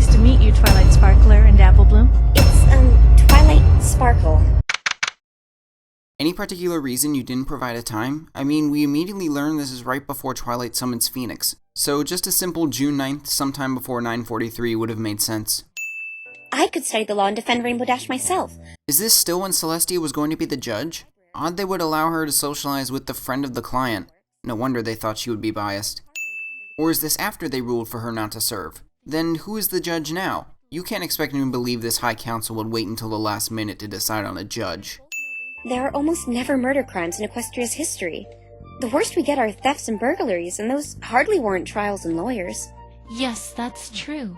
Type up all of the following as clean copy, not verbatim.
Nice to meet you, Twilight Sparkler and Apple Bloom. It's, Twilight Sparkle. Any particular reason you didn't provide a time? I mean, we immediately learned this is right before Twilight summons Phoenix, so just a simple June 9th, sometime before 9:43 would have made sense. I could study the law and defend Rainbow Dash myself. Is this still when Celestia was going to be the judge? Odd they would allow her to socialize with the friend of the client. No wonder they thought she would be biased. Or is this after they ruled for her not to serve? Then who is the judge now? You can't expect me to believe this High Council would wait until the last minute to decide on a judge. There are almost never murder crimes in Equestria's history. The worst we get are thefts and burglaries, and those hardly warrant trials and lawyers. Yes, that's true.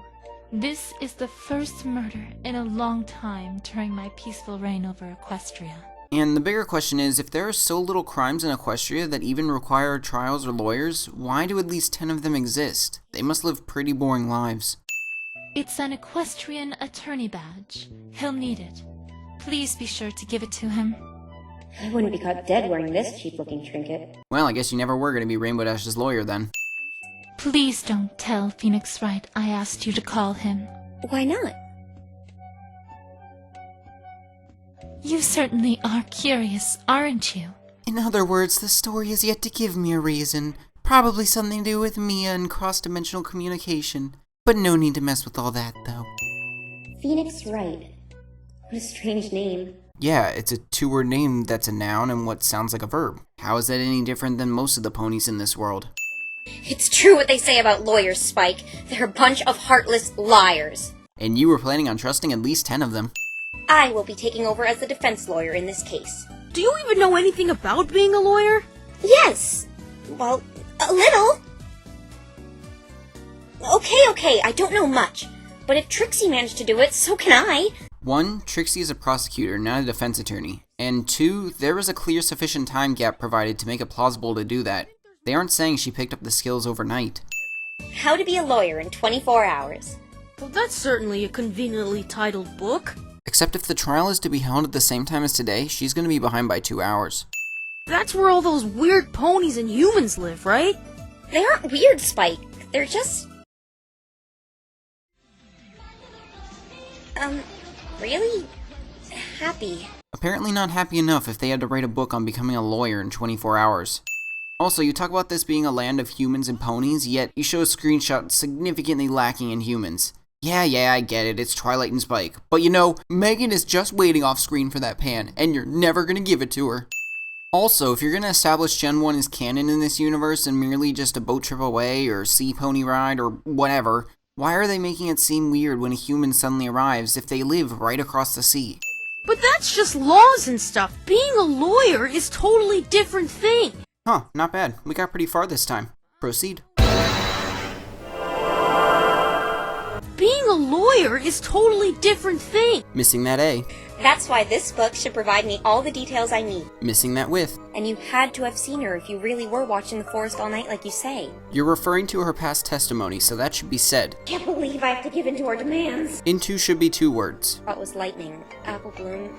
This is the first murder in a long time during my peaceful reign over Equestria. And the bigger question is, if there are so little crimes in Equestria that even require trials or lawyers, why do at least 10 of them exist? They must live pretty boring lives. It's an equestrian attorney badge. He'll need it. Please be sure to give it to him. I wouldn't be caught dead wearing this cheap-looking trinket. Well, I guess you never were going to be Rainbow Dash's lawyer then. Please don't tell Phoenix Wright I asked you to call him. Why not? You certainly are curious, aren't you? In other words, the story has yet to give me a reason. Probably something to do with Mia and cross-dimensional communication. But no need to mess with all that, though. Phoenix Wright. What a strange name. Yeah, it's a two-word name that's a noun and what sounds like a verb. How is that any different than most of the ponies in this world? It's true what they say about lawyers, Spike. They're a bunch of heartless liars. And you were planning on trusting at least 10 of them. I will be taking over as the defense lawyer in this case. Do you even know anything about being a lawyer? Yes. Well, a little. Okay, I don't know much. But if Trixie managed to do it, so can I. 1. Trixie is a prosecutor, not a defense attorney. And 2. There was a clear sufficient time gap provided to make it plausible to do that. They aren't saying she picked up the skills overnight. How to be a lawyer in 24 hours. Well, that's certainly a conveniently titled book. Except if the trial is to be held at the same time as today, she's going to be behind by 2 hours. That's where all those weird ponies and humans live, right? They aren't weird, Spike. They're just... really happy. Apparently not happy enough if they had to write a book on becoming a lawyer in 24 hours. Also, you talk about this being a land of humans and ponies, yet you show a screenshot significantly lacking in humans. Yeah, I get it, it's Twilight and Spike. But you know, Megan is just waiting off screen for that pan, and you're never gonna give it to her. Also, if you're gonna establish Gen 1 as canon in this universe and merely just a boat trip away, or sea pony ride, or whatever, why are they making it seem weird when a human suddenly arrives if they live right across the sea? But that's just laws and stuff. Being a lawyer is totally different thing. Huh, not bad. We got pretty far this time. Proceed. Being a lawyer is totally different thing. Missing that A. That's why this book should provide me all the details I need. Missing that with. And you had to have seen her if you really were watching the forest all night like you say. You're referring to her past testimony, so that should be said. Can't believe I have to give in to her demands. Into should be 2 words. What was lightning? Apple bloom?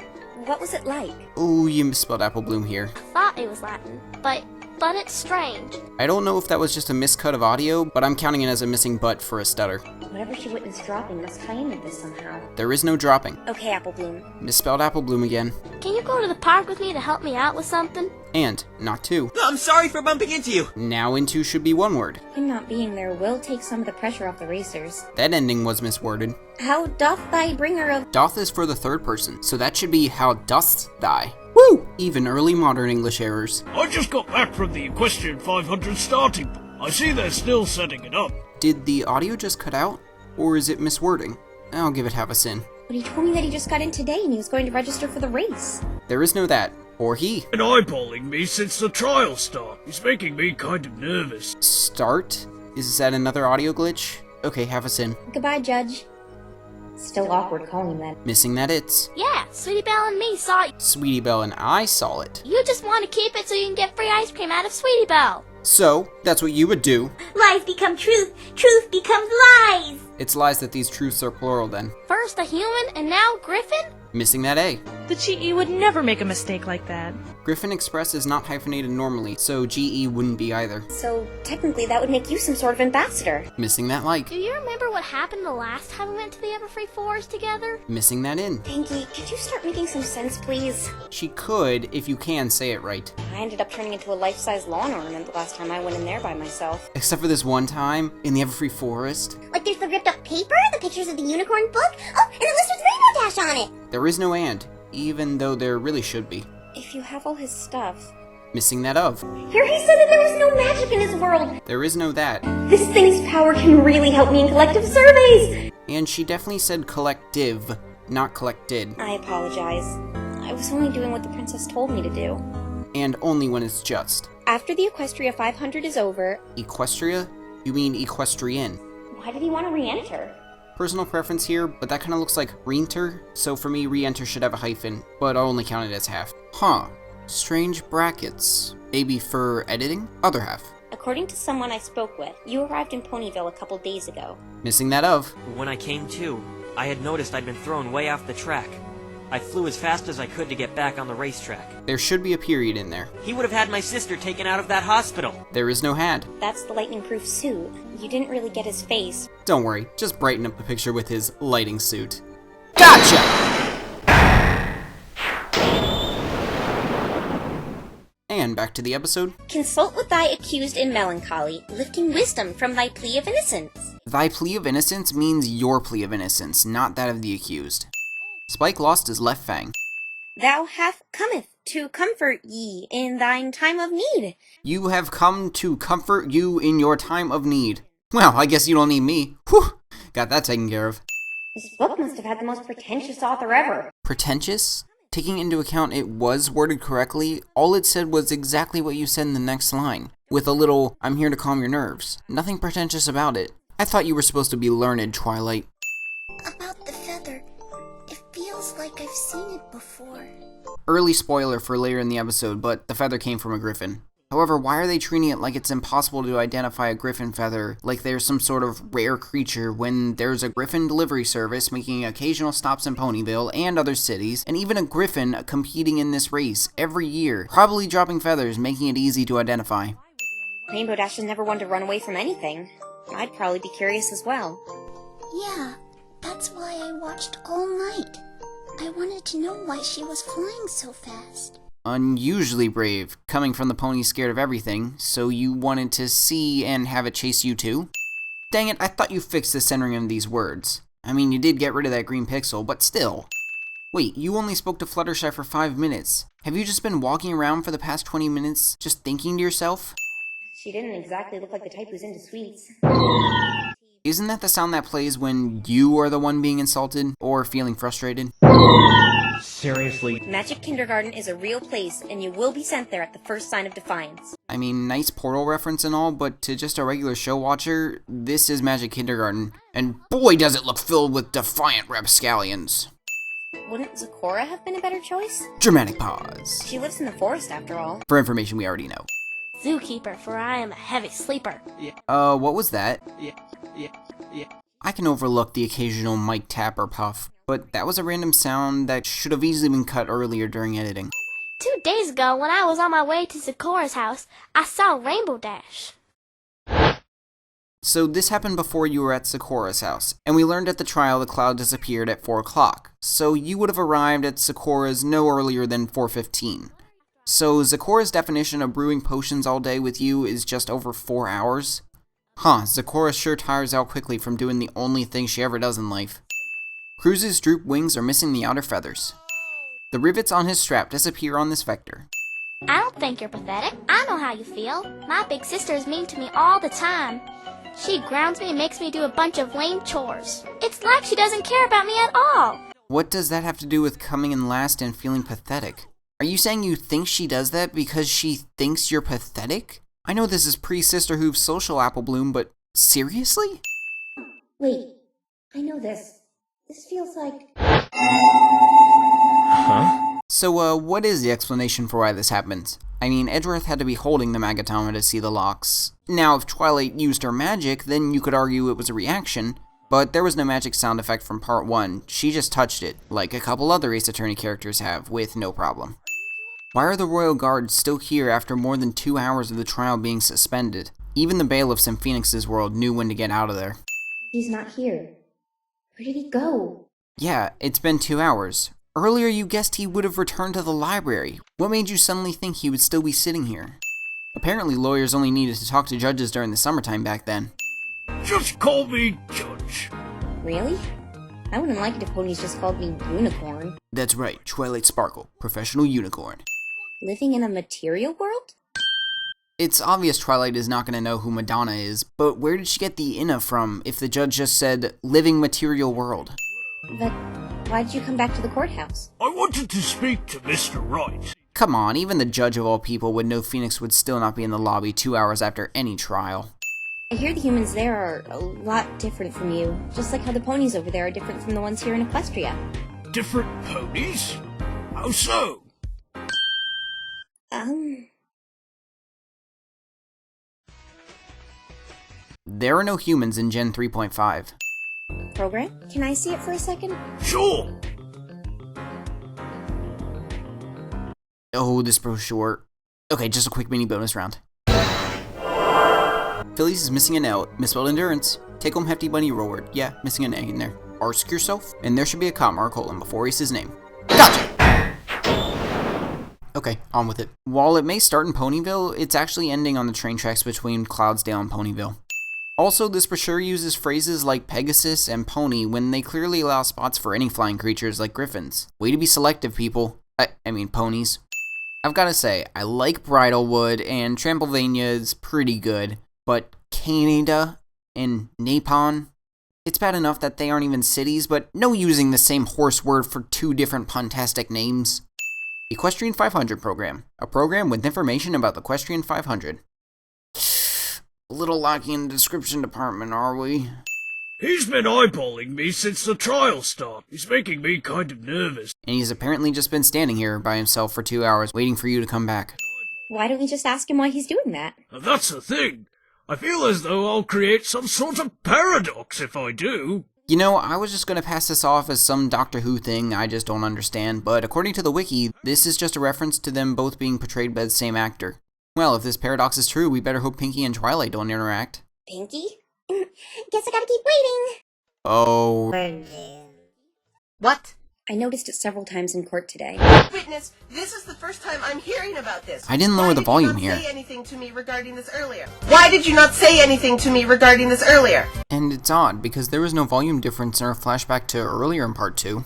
What was it like? Ooh, you misspelled Apple Bloom here. Thought it was Latin, but it's strange. I don't know if that was just a miscut of audio, but I'm counting it as a missing butt for a stutter. Whatever she witnessed dropping must tie in with this somehow. There is no dropping. Okay, Apple bloom. Misspelled Apple Bloom again. Can you go to the park with me to help me out with something? And, not 2. I'm sorry for bumping into you. Now into should be 1 word. Him not being there will take some of the pressure off the racers. That ending was misworded. How doth thy bringer of... Doth is for the 3rd person, so that should be how dost thy. Woo! Even early modern English errors. I just got back from the Equestrian 500 starting point. I see they're still setting it up. Did the audio just cut out? Or is it miswording? I'll give it half a sin. But he told me that he just got in today and he was going to register for the race. There is no that. Or he. Been eyeballing me since the trial start. He's making me kind of nervous. Start? Is that another audio glitch? Okay, half a sin. Goodbye, Judge. Still awkward calling him that. Missing that it's. Yeah, Sweetie Belle and me saw it. Sweetie Belle and I saw it. You just want to keep it so you can get free ice cream out of Sweetie Belle. So, that's what you would do. Lies become truth. Truth becomes lies. It's lies that these truths are plural then. First a human and now Griffin? Missing that A. The GE would never make a mistake like that. Griffin Express is not hyphenated normally, so GE wouldn't be either. So, technically, that would make you some sort of ambassador. Missing that like. Do you remember what happened the last time we went to the Everfree Forest together? Missing that in. Pinky, could you start making some sense, please? She could, if you can say it right. I ended up turning into a life-size lawn ornament the last time I went in there by myself. Except for this one time, in the Everfree Forest. Like there's the ripped up paper, the pictures of the unicorn book, oh, and a list with Rainbow Dash on it! There is no and, even though there really should be. If you have all his stuff... Missing that of. Here he said that there was no magic in his world! There is no that. This thing's power can really help me in collective surveys! And she definitely said collective, not collected. I apologize. I was only doing what the princess told me to do. And only when it's just. After the Equestria 500 is over... Equestria? You mean equestrian. Why did he want to re-enter? Personal preference here, but that kinda looks like re-enter, so for me re-enter should have a hyphen, but I'll only count it as half. Huh. Strange brackets. Maybe for editing? Other half. According to someone I spoke with, you arrived in Ponyville a couple days ago. Missing that of. When I came to, I had noticed I'd been thrown way off the track. I flew as fast as I could to get back on the racetrack. There should be a period in there. He would have had my sister taken out of that hospital. There is no had. That's the lightning-proof suit. You didn't really get his face. Don't worry, just brighten up the picture with his lighting suit. Gotcha! And back to the episode. Consult with thy accused in melancholy, lifting wisdom from thy plea of innocence. Thy plea of innocence means your plea of innocence, not that of the accused. Spike lost his left fang. Thou hast cometh to comfort ye in thine time of need. You have come to comfort you in your time of need. Well, I guess you don't need me. Whew! Got that taken care of. This book must have had the most pretentious author ever. Pretentious? Taking into account it was worded correctly, all it said was exactly what you said in the next line. With a little, I'm here to calm your nerves. Nothing pretentious about it. I thought you were supposed to be learned, Twilight. About the feather, it feels like I've seen it before. Early spoiler for later in the episode, but the feather came from a griffin. However, why are they treating it like it's impossible to identify a griffin feather, like they're some sort of rare creature, when there's a griffin delivery service making occasional stops in Ponyville and other cities, and even a griffin competing in this race every year, probably dropping feathers, making it easy to identify. Rainbow Dash is never one to run away from anything. I'd probably be curious as well. Yeah, that's why I watched all night. I wanted to know why she was flying so fast. Unusually brave, coming from the pony scared of everything, so you wanted to see and have it chase you too? Dang it, I thought you fixed the centering of these words. I mean, you did get rid of that green pixel, but still. Wait, you only spoke to Fluttershy for 5 minutes. Have you just been walking around for the past 20 minutes, just thinking to yourself? She didn't exactly look like the type who's into sweets. Isn't that the sound that plays when you are the one being insulted, or feeling frustrated? Seriously? Magic Kindergarten is a real place, and you will be sent there at the first sign of defiance. I mean, nice Portal reference and all, but to just a regular show watcher, this is Magic Kindergarten. And boy does it look filled with defiant rapscallions. Wouldn't Zecora have been a better choice? Dramatic pause. She lives in the forest after all. For information we already know. Zookeeper, for I am a heavy sleeper. What was that? I can overlook the occasional mic tap or puff, but that was a random sound that should have easily been cut earlier during editing. 2 days ago, when I was on my way to Zecora's house, I saw Rainbow Dash. So this happened before you were at Zecora's house, and we learned at the trial the cloud disappeared at 4 o'clock, so you would have arrived at Zecora's no earlier than 4:15. So Zecora's definition of brewing potions all day with you is just over 4 hours? Huh, Zecora sure tires out quickly from doing the only thing she ever does in life. Cruz's drooped wings are missing the outer feathers. The rivets on his strap disappear on this vector. I don't think you're pathetic. I know how you feel. My big sister is mean to me all the time. She grounds me and makes me do a bunch of lame chores. It's like she doesn't care about me at all. What does that have to do with coming in last and feeling pathetic? Are you saying you think she does that because she thinks you're pathetic? I know this is pre-Sisterhood social apple bloom, but seriously? Wait, I know this. This feels like... Huh? So, what is the explanation for why this happens? I mean, Edgeworth had to be holding the Magatama to see the locks. Now, if Twilight used her magic, then you could argue it was a reaction. But there was no magic sound effect from part 1, she just touched it, like a couple other Ace Attorney characters have, with no problem. Why are the Royal Guards still here after more than 2 hours of the trial being suspended? Even the bailiffs in Phoenix's world knew when to get out of there. He's not here. Where did he go? Yeah, it's been 2 hours. Earlier you guessed he would have returned to the library. What made you suddenly think he would still be sitting here? Apparently lawyers only needed to talk to judges during the summertime back then. Just call me Judge. Really? I wouldn't like it if ponies just called me Unicorn. That's right, Twilight Sparkle, professional unicorn. Living in a material world? It's obvious Twilight is not going to know who Madonna is, but where did she get the "inna" from if the judge just said, living material world? But why did you come back to the courthouse? I wanted to speak to Mr. Wright. Come on, even the judge of all people would know Phoenix would still not be in the lobby 2 hours after any trial. I hear the humans there are a lot different from you, just like how the ponies over there are different from the ones here in Equestria. Different ponies? How so? There are no humans in Gen 3.5. Program? Can I see it for a second? Sure. Oh, this brochure. Okay, just a quick mini bonus round. Phillies is missing an L, misspelled endurance. Take home hefty bunny reward. Yeah, missing an egg in there. Ask yourself, and there should be a comma or colon before Ace's name. Gotcha! Okay, on with it. While it may start in Ponyville, it's actually ending on the train tracks between Cloudsdale and Ponyville. Also, this brochure uses phrases like Pegasus and Pony when they clearly allow spots for any flying creatures like griffins. Way to be selective, people. I mean, ponies. I've gotta say, I like Bridalwood, and Tramplevania is pretty good, but Canada and Napon, it's bad enough that they aren't even cities, but no using the same horse word for 2 different puntastic names. Equestrian 500 program, a program with information about the Equestrian 500. A little lacking in the description department, are we? He's been eyeballing me since the trial started. He's making me kind of nervous. And he's apparently just been standing here by himself for 2 hours, waiting for you to come back. Why don't we just ask him why he's doing that? And that's the thing. I feel as though I'll create some sort of paradox if I do. You know, I was just gonna pass this off as some Doctor Who thing I just don't understand, but according to the wiki, this is just a reference to them both being portrayed by the same actor. Well, if this paradox is true, we better hope Pinky and Twilight don't interact. Pinky? Guess I gotta keep waiting. Oh. What? I noticed it several times in court today. Witness, this is the first time I'm hearing about this. I didn't lower the volume here. Why did you not say anything to me regarding this earlier? Why did you not say anything to me regarding this earlier? And it's odd, because there was no volume difference in our flashback to earlier in part 2.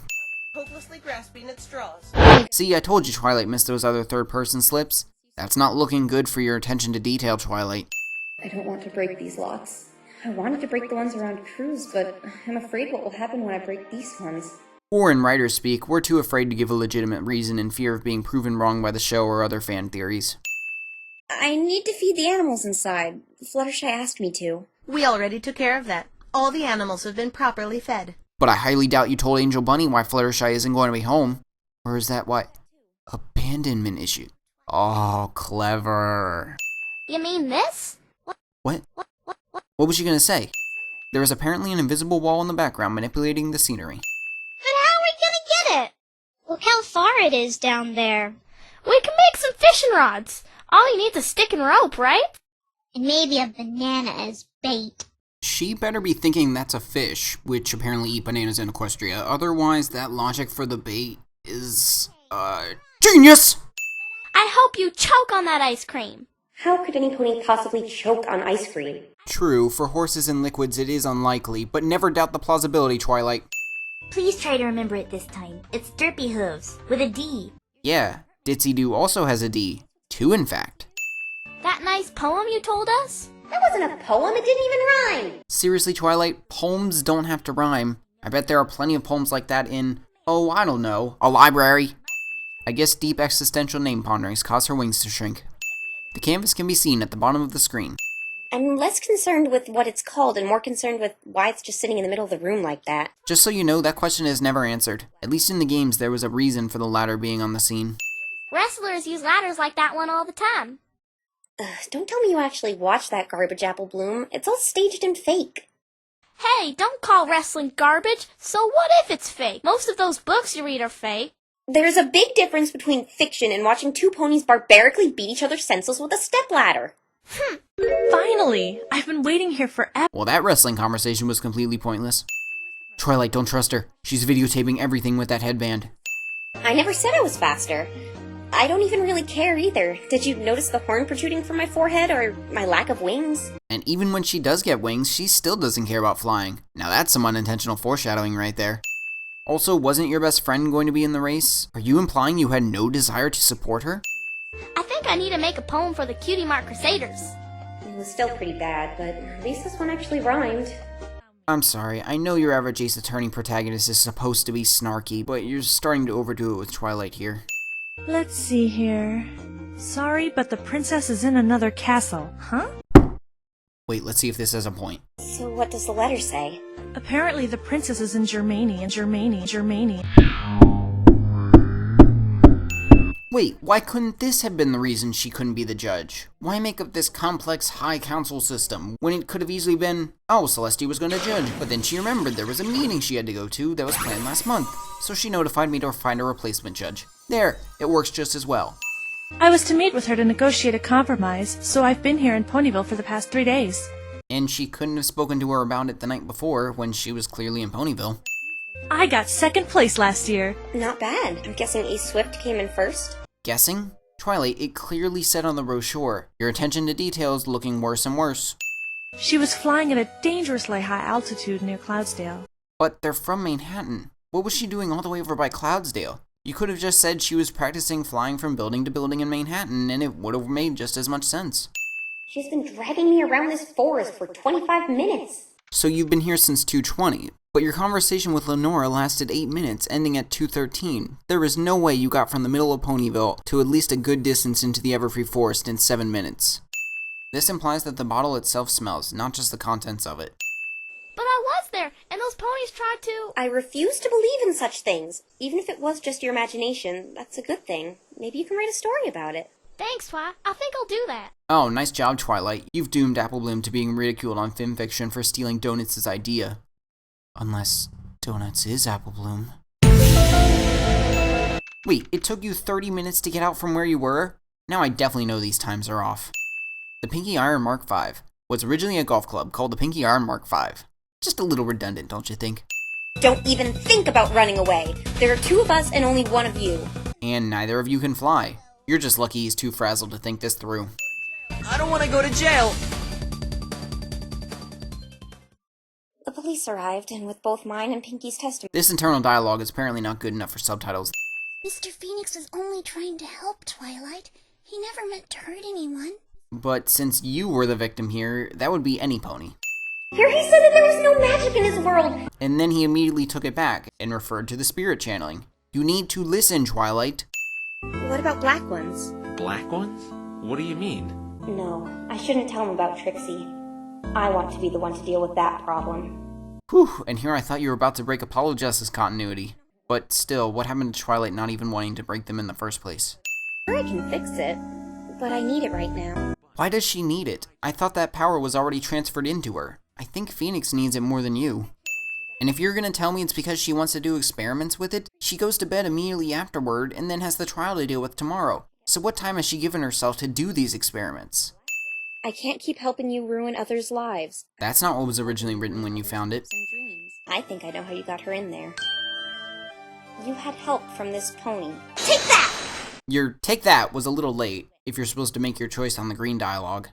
Hopelessly grasping at straws. See, I told you Twilight missed those other third-person slips. That's not looking good for your attention to detail, Twilight. I don't want to break these locks. I wanted to break the ones around Cruz, but I'm afraid what will happen when I break these ones. Or in writer speak, we're too afraid to give a legitimate reason in fear of being proven wrong by the show or other fan theories. I need to feed the animals inside. Fluttershy asked me to. We already took care of that. All the animals have been properly fed. But I highly doubt you told Angel Bunny why Fluttershy isn't going to be home. Or is that why? Abandonment issue. Oh, clever. You mean this? What? What was she gonna say? There is apparently an invisible wall in the background manipulating the scenery. But how are we gonna get it? Look how far it is down there. We can make some fishing rods. All you need is a stick and rope, right? And maybe a banana as bait. She better be thinking that's a fish, which apparently eat bananas in Equestria. Otherwise, that logic for the bait is, genius! I hope you choke on that ice cream. How could any pony possibly choke on ice cream? True, for horses and liquids it is unlikely, but never doubt the plausibility, Twilight. Please try to remember it this time. It's Derpy Hooves, with a D. Yeah, Ditsy Doo also has a D. 2, in fact. That nice poem you told us? That wasn't a poem, it didn't even rhyme! Seriously, Twilight, poems don't have to rhyme. I bet there are plenty of poems like that in, oh, I don't know, a library. I guess deep existential name ponderings cause her wings to shrink. The canvas can be seen at the bottom of the screen. I'm less concerned with what it's called and more concerned with why it's just sitting in the middle of the room like that. Just so you know, that question is never answered. At least in the games, there was a reason for the ladder being on the scene. Wrestlers use ladders like that one all the time. Don't tell me you actually watched that garbage apple bloom. It's all staged and fake. Hey, don't call wrestling garbage. So what if it's fake? Most of those books you read are fake. There's a big difference between fiction and watching two ponies barbarically beat each other senseless with a stepladder. Finally! I've been waiting here forever. Well, that wrestling conversation was completely pointless. Twilight, don't trust her. She's videotaping everything with that headband. I never said I was faster. I don't even really care either. Did you notice the horn protruding from my forehead or my lack of wings? And even when she does get wings, she still doesn't care about flying. Now that's some unintentional foreshadowing right there. Also, wasn't your best friend going to be in the race? Are you implying you had no desire to support her? I think I need to make a poem for the Cutie Mark Crusaders. It was still pretty bad, but at least this one actually rhymed. I'm sorry, I know your average Ace Attorney protagonist is supposed to be snarky, but you're starting to overdo it with Twilight here. Let's see here. Sorry, but the princess is in another castle. Huh? Wait, let's see if this has a point. So what does the letter say? Apparently the princess is in Germany. Wait, why couldn't this have been the reason she couldn't be the judge? Why make up this complex high council system when it could have easily been, oh, Celeste was gonna judge, but then she remembered there was a meeting she had to go to that was planned last month, so she notified me to find a replacement judge. There, it works just as well. I was to meet with her to negotiate a compromise, so I've been here in Ponyville for the past 3 days. And she couldn't have spoken to her about it the night before when she was clearly in Ponyville. I got 2nd place last year. Not bad. I'm guessing Ace Swift came in first? Guessing? Twilight, it clearly said on the brochure, your attention to detail is looking worse and worse. She was flying at a dangerously high altitude near Cloudsdale. But they're from Manhattan. What was she doing all the way over by Cloudsdale? You could have just said she was practicing flying from building to building in Manhattan, and it would have made just as much sense. She's been dragging me around this forest for 25 minutes. So you've been here since 2:20, but your conversation with Lenora lasted 8 minutes, ending at 2:13. There is no way you got from the middle of Ponyville to at least a good distance into the Everfree Forest in 7 minutes. This implies that the bottle itself smells, not just the contents of it. But I was there, and those ponies tried to... I refuse to believe in such things. Even if it was just your imagination, that's a good thing. Maybe you can write a story about it. Thanks, Twi. I think I'll do that. Oh, nice job, Twilight. You've doomed AppleBloom to being ridiculed on FimFiction for stealing Donuts' idea. Unless Donuts is AppleBloom. Wait, it took you 30 minutes to get out from where you were? Now I definitely know these times are off. The Pinky Iron Mark V was originally a golf club called the Pinky Iron Mark V. Just a little redundant, don't you think? Don't even think about running away. There are 2 of us and only 1 of you. And neither of you can fly. You're just lucky he's too frazzled to think this through. I don't want to go to jail! The police arrived, and with both mine and Pinky's testimony... This internal dialogue is apparently not good enough for subtitles. Mr. Phoenix was only trying to help Twilight. He never meant to hurt anyone. But since you were the victim here, that would be any pony. Here he said that there was no magic in his world! And then he immediately took it back and referred to the spirit channeling. You need to listen, Twilight. What about black ones? Black ones? What do you mean? No, I shouldn't tell him about Trixie. I want to be the one to deal with that problem. Whew, and here I thought you were about to break Apollo Justice continuity. But still, what happened to Twilight not even wanting to break them in the first place? Sure, I can fix it, but I need it right now. Why does she need it? I thought that power was already transferred into her. I think Phoenix needs it more than you. And if you're gonna tell me it's because she wants to do experiments with it, she goes to bed immediately afterward and then has the trial to deal with tomorrow. So what time has she given herself to do these experiments? I can't keep helping you ruin others' lives. That's not what was originally written when you found it. I think I know how you got her in there. You had help from this pony. Take that! Your take that was a little late, if you're supposed to make your choice on the green dialogue.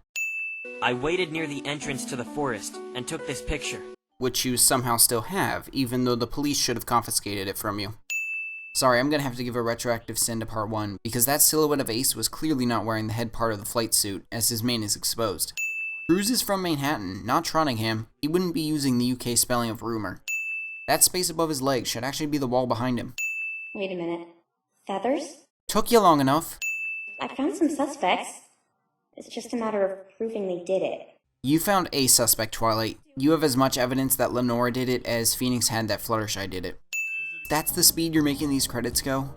I waited near the entrance to the forest and took this picture. Which you somehow still have, even though the police should have confiscated it from you. Sorry, I'm gonna have to give a retroactive sin to part 1, because that silhouette of Ace was clearly not wearing the head part of the flight suit, as his mane is exposed. Cruz is from Manhattan, not Trondheim. He wouldn't be using the UK spelling of rumor. That space above his leg should actually be the wall behind him. Wait a minute. Feathers? Took you long enough. I found some suspects. It's just a matter of proving they did it. You found a suspect, Twilight. You have as much evidence that Lenora did it as Phoenix had that Fluttershy did it. That's the speed you're making these credits go?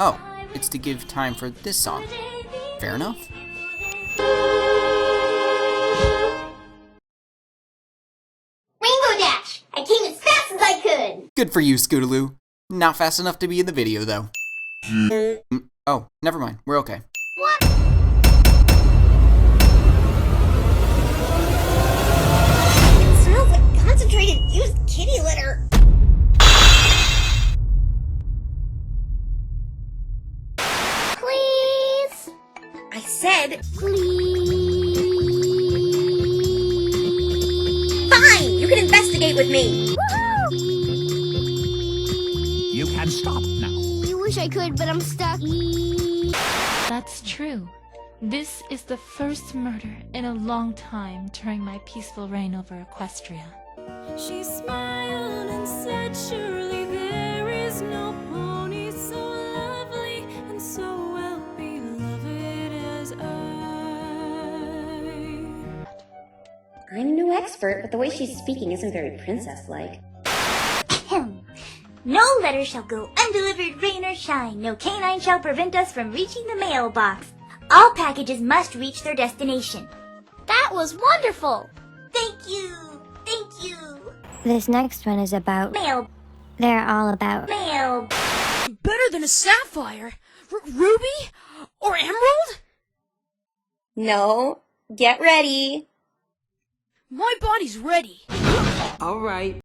Oh, it's to give time for this song. Fair enough. Good for you, Scootaloo. Not fast enough to be in the video, though. Oh, never mind. We're okay. What? It smells like concentrated used kitty litter. Please? I said, Please? fine, you can investigate with me. You can stop now. I wish I could, but I'm stuck. That's true. This is the first murder in a long time during my peaceful reign over Equestria. She smiled and said, surely there is no pony so lovely and so well beloved as I. I'm no expert, but the way she's speaking isn't very princess-like. No letter shall go undelivered, rain or shine. No canine shall prevent us from reaching the mailbox. All packages must reach their destination. That was wonderful! Thank you! Thank you! This next one is about Mail. They're all about Mail. Better than a sapphire? Ruby? Or emerald? No, get ready. My body's ready. All right.